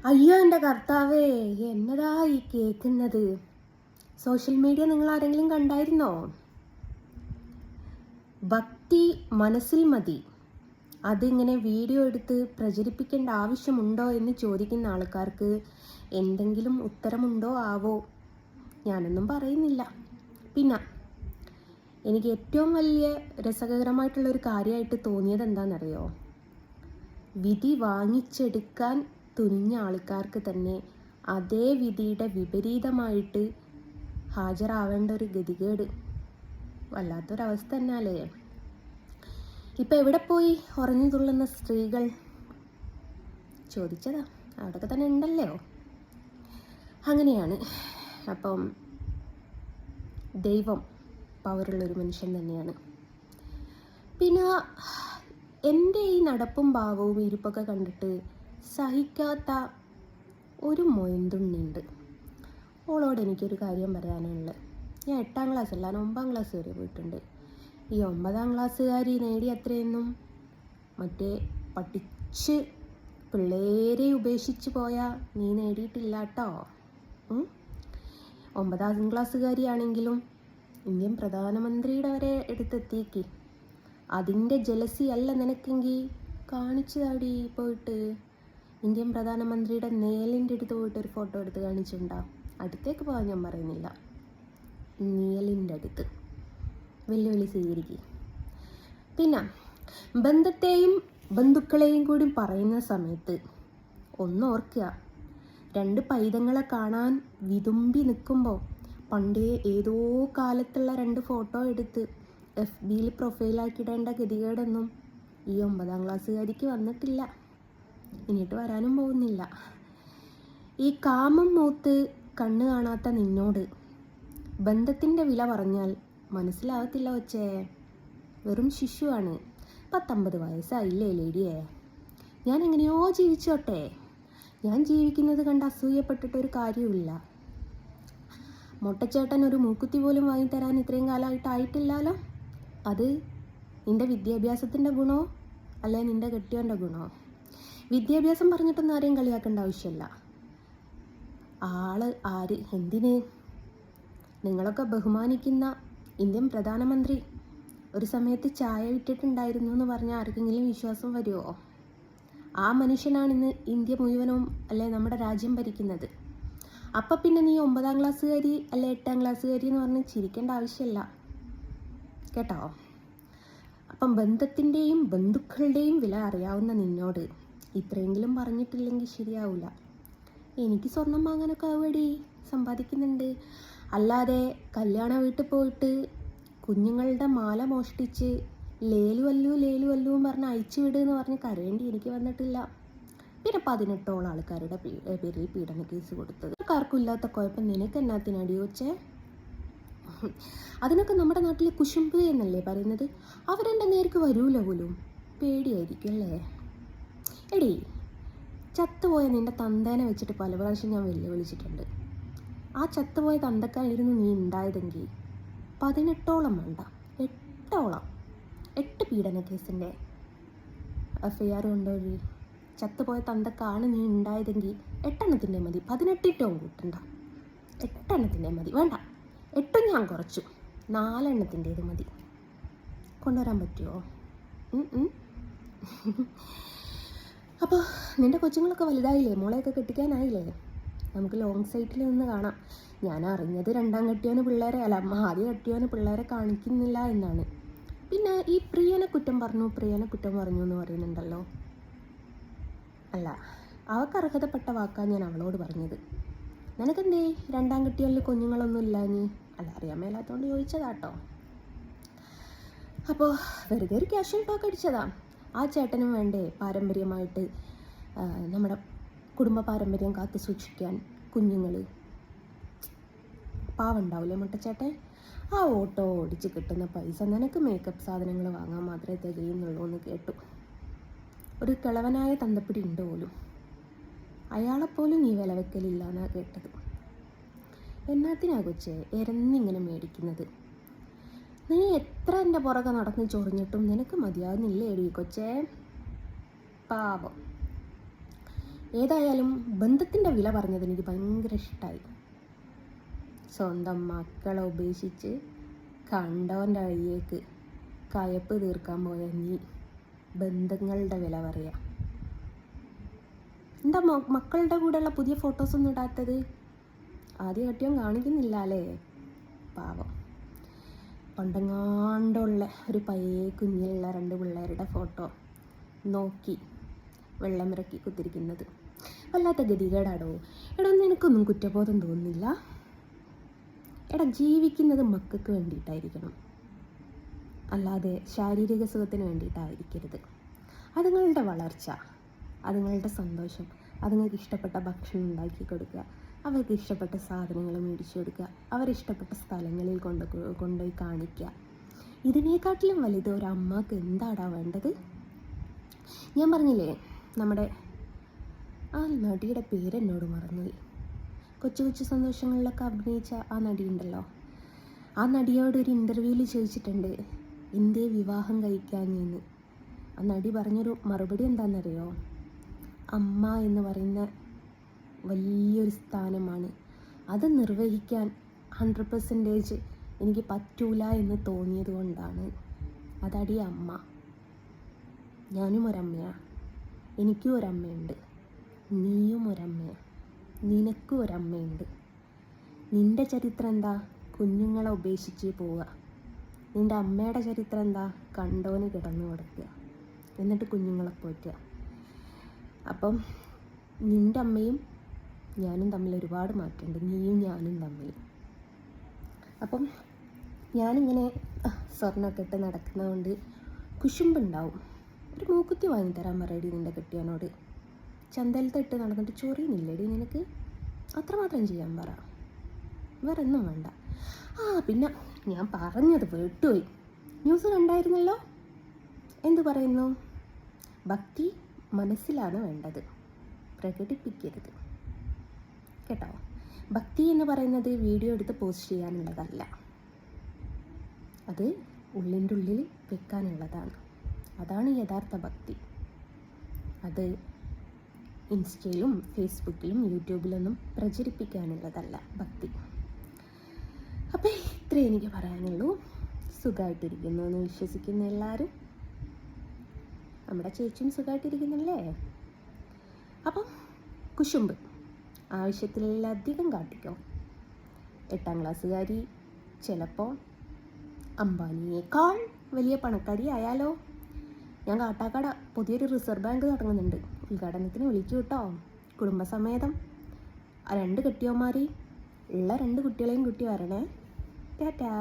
അയ്യോ എൻ്റെ കർത്താവേ, എന്നതാ ഈ കേൾക്കുന്നത്? സോഷ്യൽ മീഡിയ നിങ്ങൾ ആരെങ്കിലും കണ്ടായിരുന്നോ? ഭക്തി മനസ്സിൽ മതി, അതിങ്ങനെ വീഡിയോ എടുത്ത് പ്രചരിപ്പിക്കേണ്ട ആവശ്യമുണ്ടോ എന്ന് ചോദിക്കുന്ന ആൾക്കാർക്ക് എന്തെങ്കിലും ഉത്തരമുണ്ടോ ആവോ? ഞാനൊന്നും പറയുന്നില്ല. പിന്നെ എനിക്ക് ഏറ്റവും വലിയ രസകരമായിട്ടുള്ളൊരു കാര്യമായിട്ട് തോന്നിയത് എന്താണെന്നറിയോ? വിധി വാങ്ങിച്ചെടുക്കാൻ തുനിഞ്ഞ ആൾക്കാർക്ക് തന്നെ അതേ വിധിയുടെ വിപരീതമായിട്ട് ഹാജരാവേണ്ട ഒരു ഗതികേട്. വല്ലാത്തൊരവസ്ഥ തന്നെയല്ലേ? ഇപ്പം എവിടെ പോയി ഉറഞ്ഞു തുള്ളുന്ന സ്ത്രീകൾ? ചോദിച്ചതാ, അവിടെയൊക്കെ തന്നെ ഉണ്ടല്ലോ. അങ്ങനെയാണ്. അപ്പം ദൈവം പവറുള്ളൊരു മനുഷ്യൻ തന്നെയാണ്. പിന്നെ എൻ്റെ ഈ നടപ്പും ഭാവവും ഇരിപ്പൊക്കെ കണ്ടിട്ട് സഹിക്കാത്ത ഒരു മൊയന്തുണ്ണിയുണ്ട്. ഓളോട് എനിക്കൊരു കാര്യം പറയാനുള്ളത്. ഞാൻ 8ാം ക്ലാസ്സല്ല, 9ാം ക്ലാസ് വരെ പോയിട്ടുണ്ട്. ഈ 9ാം ക്ലാസ്സുകാരി നേടി അത്രയൊന്നും മറ്റേ പഠിച്ച് പിള്ളേരെ ഉപേക്ഷിച്ച് പോയാൽ നീ നേടിയിട്ടില്ല കേട്ടോ. 9ാം ക്ലാസ്സുകാരിയാണെങ്കിലും ഇന്ത്യൻ പ്രധാനമന്ത്രിയുടെ വരെ എടുത്തെത്തിയേക്ക്. അതിൻ്റെ ജലസി അല്ല നിനക്കെങ്കിൽ കാണിച്ചു താടി പോയിട്ട് ഇന്ത്യൻ പ്രധാനമന്ത്രിയുടെ നേലിൻ്റെ അടുത്ത് പോയിട്ട് ഒരു ഫോട്ടോ എടുത്ത് കാണിച്ചിട്ടുണ്ടാവും. അടുത്തേക്ക് പോകാൻ ഞാൻ പറയുന്നില്ല, നിഴലിൻ്റെ അടുത്ത് വെല്ലുവിളി സ്വീകരിക്കുക. പിന്നെ ബന്ധത്തെയും ബന്ധുക്കളെയും കൂടി പറയുന്ന സമയത്ത് ഒന്നോർക്കുക, 2 പൈതങ്ങളെ കാണാൻ വിതുമ്പി നിൽക്കുമ്പോൾ പണ്ടേ ഏതോ കാലത്തുള്ള 2 ഫോട്ടോ എടുത്ത് FBയിൽ പ്രൊഫൈലാക്കിയിടേണ്ട ഗതികേടൊന്നും ഈ 9ാം ക്ലാസ്സുകാരിക്ക് വന്നിട്ടില്ല, ഇനിയിട്ട് വരാനും പോകുന്നില്ല. ഈ കാമം മൂത്ത് കണ്ണ് കാണാത്ത നിന്നോട് ബന്ധത്തിൻ്റെ വില പറഞ്ഞാൽ മനസ്സിലാകത്തില്ല കൊച്ചേ. വെറും ശിശുവാണ്. 19 വയസ്സായില്ലേ ലേഡിയെ. ഞാൻ എങ്ങനെയോ ജീവിച്ചോട്ടെ. ഞാൻ ജീവിക്കുന്നത് കണ്ട് അസൂയപ്പെട്ടിട്ടൊരു കാര്യമില്ല. മൊട്ടച്ചേട്ടൻ ഒരു മൂക്കുത്തി പോലും വാങ്ങിത്തരാൻ ഇത്രയും കാലമായിട്ടായിട്ടില്ലല്ലോ. അത് നിൻ്റെ വിദ്യാഭ്യാസത്തിൻ്റെ ഗുണോ അല്ലെ നിൻ്റെ കെട്ടിയോൻ്റെ ഗുണോ? വിദ്യാഭ്യാസം പറഞ്ഞിട്ടൊന്നും ആരെയും കളിയാക്കേണ്ട ആവശ്യമില്ല. ആള് ആര് എന്തിന്? നിങ്ങളൊക്കെ ബഹുമാനിക്കുന്ന ഇന്ത്യൻ പ്രധാനമന്ത്രി ഒരു സമയത്ത് ചായ വിറ്റിട്ടുണ്ടായിരുന്നു എന്ന് പറഞ്ഞാൽ ആർക്കെങ്കിലും വിശ്വാസം വരുമോ? ആ മനുഷ്യനാണ് ഇന്ന് ഇന്ത്യ മുഴുവനും അല്ലെ നമ്മുടെ രാജ്യം ഭരിക്കുന്നത്. അപ്പം പിന്നെ നീ 9ാം ക്ലാസ്സുകാരി അല്ലെ 8ാം ക്ലാസ്സുകാരി എന്ന് പറഞ്ഞ് ചിരിക്കേണ്ട ആവശ്യമില്ല കേട്ടോ. അപ്പം ബന്ധത്തിൻ്റെയും ബന്ധുക്കളുടെയും വില അറിയാവുന്ന നിന്നോട് ഇത്രയെങ്കിലും പറഞ്ഞിട്ടില്ലെങ്കിൽ ശരിയാവില്ല. എനിക്ക് സ്വർണം വാങ്ങാനൊക്കെ ആവടി, സമ്പാദിക്കുന്നുണ്ട്. അല്ലാതെ കല്യാണ വീട്ടിൽ പോയിട്ട് കുഞ്ഞുങ്ങളുടെ മാല മോഷ്ടിച്ച് ലേലുവല്ലു ലേലുവല്ലു പറഞ്ഞ് അയച്ചു വിടുമെന്ന് പറഞ്ഞ് കരയേണ്ടി എനിക്ക് വന്നിട്ടില്ല. പിന്നെ 18ഓളം ആൾക്കാരുടെ പേരിൽ പീഡന കേസ് കൊടുത്തത്. ആർക്കും ഇല്ലാത്ത കുഴപ്പം നിനക്ക് എന്നാത്തിനടി വെച്ചേ? അതിനൊക്കെ നമ്മുടെ നാട്ടിൽ കുശുമ്പ് എന്നല്ലേ പറയുന്നത്. അവരെൻ്റെ നേർക്ക് വരൂല പോലും, പേടിയായിരിക്കും അല്ലേ? എടി, ചത്തുപോയ നിൻ്റെ തന്തേനെ വെച്ചിട്ട് പല പ്രാവശ്യം ഞാൻ വെല്ലുവിളിച്ചിട്ടുണ്ട്. ആ ചത്തുപോയ തന്തക്കായിരുന്നു നീ ഉണ്ടായതെങ്കിൽ 18ഓളം വേണ്ട, 8 പീഡന കേസിൻ്റെ FIR കൊണ്ടുവഴി. ചത്തുപോയ തന്തക്കാണ് നീ ഉണ്ടായതെങ്കിൽ 8 മതി, 18 കൂട്ടണ്ട. 8 മതി, വേണ്ട 8 ഞാൻ കുറച്ചു, 4 മതി. കൊണ്ടുവരാൻ പറ്റുമോ? അപ്പോൾ നിൻ്റെ കൊച്ചുങ്ങളൊക്കെ വലുതായില്ലേ? മോളെയൊക്കെ കെട്ടിക്കാനായില്ലേ? നമുക്ക് ലോങ് സൈറ്റിൽ നിന്ന് കാണാം. ഞാൻ അറിഞ്ഞത് 2ാം കെട്ടിയോന് പിള്ളേരെ അല്ല, ആദ്യ കെട്ടിയോന് പിള്ളേരെ കാണിക്കുന്നില്ല എന്നാണ്. പിന്നെ ഈ പ്രിയനെ കുറ്റം പറഞ്ഞു എന്ന് പറയുന്നുണ്ടല്ലോ. അല്ല, അവൾക്ക് അർഹതപ്പെട്ട വാക്കാണ് ഞാൻ അവളോട് പറഞ്ഞത്. നിനക്കെന്തേ 2ാം കെട്ടിയോനിൽ കുഞ്ഞുങ്ങളൊന്നും ഇല്ല നീ? അല്ല, അറിയാൻ മേലാത്തോണ്ട് ചോദിച്ചതാട്ടോ. അപ്പോൾ വെറുതെ ഒരു ക്യാഷ്വൽ ടോക്ക് അടിച്ചതാ. ആ ചേട്ടനും വേണ്ടേ പാരമ്പര്യമായിട്ട് നമ്മുടെ കുടുംബ പാരമ്പര്യം കാത്തു സൂക്ഷിക്കാൻ കുഞ്ഞുങ്ങൾ? പാവുണ്ടാവില്ലേ മുട്ടച്ചേട്ടൻ? ആ ഓട്ടോ ഓടിച്ച് കിട്ടുന്ന പൈസ നിനക്ക് മേക്കപ്പ് സാധനങ്ങൾ വാങ്ങാൻ മാത്രമേ തികയുന്നുള്ളൂ എന്ന് കേട്ടു. ഒരു കിളവനായ തന്തപ്പിടി ഉണ്ട് പോലും, അയാളെപ്പോലും നീ വില വെക്കലില്ല എന്നാണ് കേട്ടത്. എന്നാത്തിനാ കൊച്ചേ എരന്നിങ്ങനെ മേടിക്കുന്നത്? നീ എത്ര എൻ്റെ പുറകെ നടന്ന് ചൊറിഞ്ഞിട്ടും നിനക്ക് മതിയാകുന്നില്ലേ എടി കൊച്ചേ? പാവം. ഏതായാലും ബന്ധത്തിൻ്റെ വില പറഞ്ഞത് എനിക്ക് ഭയങ്കര ഇഷ്ടമായി. സ്വന്തം മക്കളെ ഉപേക്ഷിച്ച് കണ്ടവൻ്റെ വഴിയേക്ക് കയപ്പ് തീർക്കാൻ പോയ നീ ബന്ധങ്ങളുടെ വില പറയാം. എന്താ മക്കളുടെ കൂടെയുള്ള പുതിയ ഫോട്ടോസൊന്നും ഇടാത്തത്? ആദ്യ കെട്ടിയോൻ കാണിക്കുന്നില്ല അല്ലേ? പാവം. പണ്ടെങ്ങാണ്ടുള്ള ഒരു പയ്യെ കുഞ്ഞിലുള്ള 2 പിള്ളേരുടെ ഫോട്ടോ നോക്കി വെള്ളമിറക്കി കുത്തിരിക്കുന്നത് വല്ലാത്ത ഗതികേടാടോ. എടാ നിനക്കൊന്നും കുറ്റബോധം തോന്നുന്നില്ല? എടാ ജീവിക്കുന്നത് മക്കൾക്ക് വേണ്ടിയിട്ടായിരിക്കണം, അല്ലാതെ ശാരീരിക സുഖത്തിന് വേണ്ടിയിട്ടായിരിക്കരുത്. അതുങ്ങളുടെ വളർച്ച, അതുങ്ങളുടെ സന്തോഷം, അതുങ്ങൾക്ക് ഇഷ്ടപ്പെട്ട ഭക്ഷണം ഉണ്ടാക്കി കൊടുക്കുക, അവർക്ക് ഇഷ്ടപ്പെട്ട സാധനങ്ങൾ മേടിച്ചു കൊടുക്കുക, അവരിഷ്ടപ്പെട്ട സ്ഥലങ്ങളിൽ കൊണ്ടുപോയി കാണിക്കുക. ഇതിനേക്കാട്ടിലും വലുത് ഒരു അമ്മക്ക് എന്താടാ വേണ്ടത്? ഞാൻ പറഞ്ഞില്ലേ, നമ്മുടെ ആ നടിയുടെ പേരെന്നോട് മറന്നുപോയി. കൊച്ചു കൊച്ചു സന്തോഷങ്ങളിലൊക്കെ അഭിനയിച്ച ആ നടിയുണ്ടല്ലോ, ആ നടിയോട് ഒരു ഇൻ്റർവ്യൂവിൽ ചോദിച്ചിട്ടുണ്ട് എന്തേ വിവാഹം കഴിക്കാഞ്ഞെന്ന്. ആ നടി പറഞ്ഞൊരു മറുപടി എന്താണെന്നറിയോ? അമ്മ എന്ന് പറയുന്ന വലിയൊരു സ്ഥാനമാണ്, അത് നിർവഹിക്കാൻ 100% എനിക്ക് പറ്റൂല എന്ന് തോന്നിയത് കൊണ്ടാണ്. അതടി അമ്മ. ഞാനും ഒരമ്മയാണ്, എനിക്കും ഒരമ്മയുണ്ട്, നീയും ഒരമ്മയാണ്, നിനക്കും ഒരമ്മയുണ്ട്. നിൻ്റെ ചരിത്രം എന്താ? കുഞ്ഞുങ്ങളെ ഉപേക്ഷിച്ച് പോവുക. നിൻ്റെ അമ്മയുടെ ചരിത്രം എന്താ? കണ്ടോന് കിടന്നു കൊടുക്കുക, എന്നിട്ട് കുഞ്ഞുങ്ങളെ പോറ്റുക. അപ്പം നിൻ്റെ അമ്മയും ഞാനും തമ്മിൽ ഒരുപാട് മാറ്റമുണ്ട്, നീയും ഞാനും തമ്മിൽ. അപ്പം ഞാനിങ്ങനെ സ്വർണ്ണമൊക്കെ ഇട്ട് നടക്കുന്നതുകൊണ്ട് കുശുമ്പുണ്ടാവും. ഒരു മൂക്കുത്തി വാങ്ങിത്തരാൻ പറയടി നിൻ്റെ കെട്ടിയവനോട്. ചന്തലത്തെ ഇട്ട് നടന്നിട്ട് ചൊറിയുന്നില്ലേടി നിനക്ക്? അത്രമാത്രം ചെയ്യാൻ പറ, വേറെ ഒന്നും വേണ്ട. പിന്നെ ഞാൻ പറഞ്ഞത് വിട്ടുപോയി. ന്യൂസ് കണ്ടായിരുന്നല്ലോ. എന്തു പറയുന്നു? ഭക്തി മനസ്സിലാണ് വേണ്ടത്, പ്രകടിപ്പിക്കരുത് കേട്ടോ. ഭക്തി എന്ന് പറയുന്നത് വീഡിയോ എടുത്ത് പോസ്റ്റ് ചെയ്യാനുള്ളതല്ല, അത് ഉള്ളിൻ്റെ ഉള്ളിൽ വെക്കാനുള്ളതാണ്. അതാണ് യഥാർത്ഥ ഭക്തി. അത് ഇൻസ്റ്റയിലും ഫേസ്ബുക്കിലും യൂട്യൂബിലൊന്നും പ്രചരിപ്പിക്കാനുള്ളതല്ല ഭക്തി. അപ്പം ഇത്രയും എനിക്ക് പറയാനുള്ളൂ. സുഖമായിട്ടിരിക്കുന്നു എന്ന് വിശ്വസിക്കുന്ന എല്ലാവരും. നമ്മുടെ ചേച്ചിയും സുഖമായിട്ടിരിക്കുന്നില്ലേ? അപ്പം കുശുമ്പ് ആവശ്യത്തിലധികം കാട്ടിക്കോ. 8ാം ക്ലാസ്സുകാരി ചിലപ്പോൾ അംബാനിയേക്കാൾ വലിയ പണക്കാരി ആയാലോ. ഞാൻ കാട്ടാക്കട പുതിയൊരു റിസർവ് ബാങ്ക് തുടങ്ങുന്നുണ്ട്, ഉദ്ഘാടനത്തിന് വിളിക്കൂ കേട്ടോ. കുടുംബസമേതം 2 കെട്ടിയോന്മാരെയും ഉള്ള 2 കുട്ടികളെയും കുട്ടി വരണേ. ടാറ്റാ.